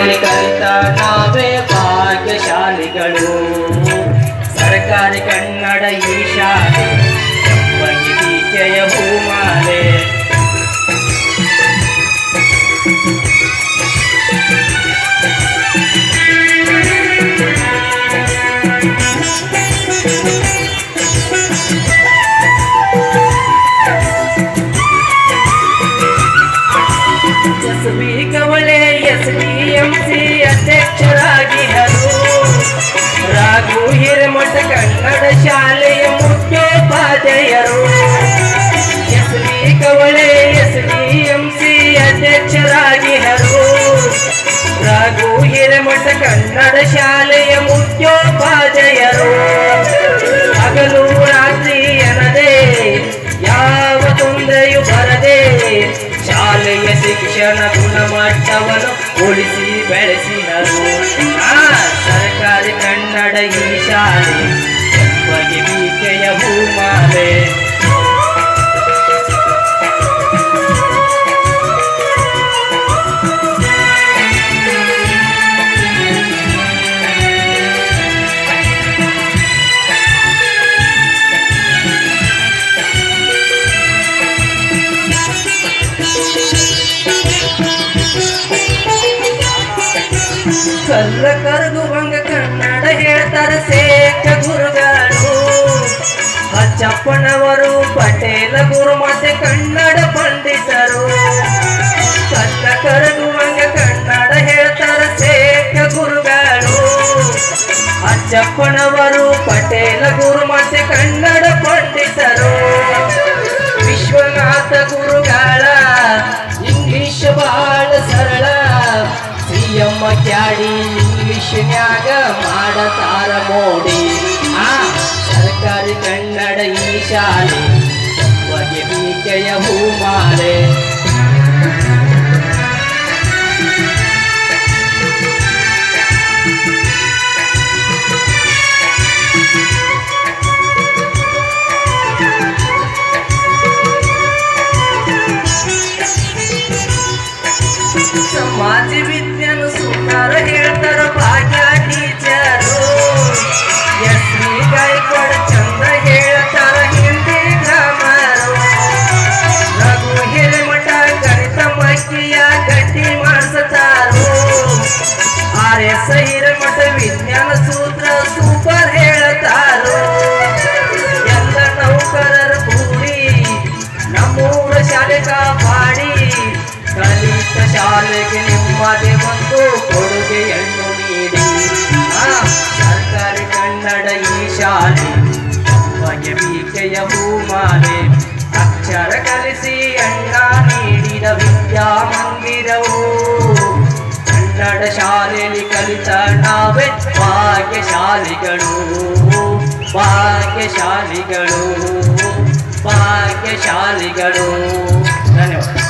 ಶಾಲೆಯಲ್ಲಿ ಕಲಿತ ನಾವೇ ಭಾಗ್ಯಶಾಲಿಗಳು. ಸರ್ಕಾರಿ ಕನ್ನಡ ಈ ಶಾಲೆ ವಿದ್ಯೆಯ ಹೂಮಾಲೆ. ಎಸ್.ಬಿ. ಕವಳೆ SDMC ಅಧ್ಯಕ್ಷರಾಗಿದ್ದರು. ರಾಘು ಹಿರೇಮಠ ಕನ್ನಡ ಶಾಲೆಯ ಮುಖ್ಯೋಪಾಧ್ಯಾಯರು. ಎಸ್.ಬಿ. ಕವಳೆ SDMC ಅಧ್ಯಕ್ಷರಾಗಿದ್ದರು. ರಾಘು ಹಿರೇಮಠ ಕನ್ನಡ ಶಾಲೆಯ ಮುಖ್ಯೋಪಾಧ್ಯಾಯರು. ಹಗಲು ರಾತ್ರಿ ಎನ್ನದೆ ಯಾವ ತೊಂದರೆಯೂ ಬರದೆ ಶಾಲೆಯ ಶಿಕ್ಷಣ ಗುಣಮಟ್ಟವನ್ನು ಉಳಿಸಿ ಬೆಳೆಸಿದರು. ಸರ್ಕಾರಿ ಕನ್ನಡ ಈ ಶಾಲೆ ಬಗೆಬೀಕೆಯ ಹೂಮಾಲೆ. ಕಲ್ಲ ಕರಗುವಂಗ ಕನ್ನಡ ಹೇಳ್ತಾರೆ ಸೇಕ ಗುರುಗಳು. ಅಚ್ಚಪ್ಪನವರು ಪಟೇಲ ಗುರು ಮತ್ತೆ ಕನ್ನಡ ಪಂಡಿತರು. ಕಲ್ಲ ಕರಗುವಂಗ ಕನ್ನಡ ಹೇಳ್ತಾರೆ ಸೇಕ ಗುರುಗಳು. ಅಚ್ಚಪ್ಪನವರು ಪಟೇಲ ಗುರು ಮತ್ತೆ ಕನ್ನಡ ಪಂಡಿತರು. ವಿಶ್ವನಾಥ ಗುರುಗಳ ಇಂಗ್ಲಿಷ್ ಬಹಳ ಸರಳ. ಸಿಎಂ ಕ್ಯಾಡಿ ಇಂಗ್ಲಿಷ್ನ್ಯಾಗ ಮಾಡತಾರ ಮೋಡಿ. ಸರ್ಕಾರಿ ಕನ್ನಡ ಈ ಶಾಲೆ ಬಗೆಬೀಕೆಯ ಹೂಮಾಲೆ. ಸಮಾಜ ವಿದ್ಯೆನು ಸುಂದರ ಹೇಳ್ತಾರ ಭಾಗ್ಯ ಟೀಚರು. ಎಸ್.ಬಿ. ಗಾಯಕ್ವಾಡ ಚಂದ ಹೇಳ್ತಾರ ಹಿಂದಿ ಗ್ರಾಮರು. ರಘು ಹಿರೇಮಠ ಗಣಿತ ಮಕ್ಕಿಯ ಗಟ್ಟಿ ಮಾಡಿಸ್ತಾರು. R.S. ಹಿರೇಮಠ ವಿಜ್ಞಾನ ಸೂತ್ರ ಸೂಪರ್ ಹೇಳ್ತಾರು. ಎಲ್ಲ ನೌಕರರು ಕೂಡಿ ನಮ್ಮೂರ ಶಾಲೆ ಕಾಪಾಡಿ ಕಲಿತ ಶಾಲೆಗೆ ನಿಮ್ಮದೇ ಒಂದು ಕೊಡುಗೆಯನ್ನು ನೀಡಿ. ಸರ್ಕಾರಿ ಕನ್ನಡ ಈ ಶಾಲೆ ಬಗೆಬೀಕೆಯ ಹೂಮಾಲೆ. ಅಕ್ಷರ ಕಲಿಸಿ ಅಣ್ಣ ನೀಡಿದ ವಿದ್ಯಾಮಂದಿರವು. ಕನ್ನಡ ಶಾಲೆಯಲ್ಲಿ ಕಲಿತ ನಾವೇ ಭಾಗ್ಯಶಾಲಿಗಳು. ಭಾಗ್ಯಶಾಲಿಗಳು ಭಾಗ್ಯಶಾಲಿಗಳು. ಧನ್ಯವಾದ.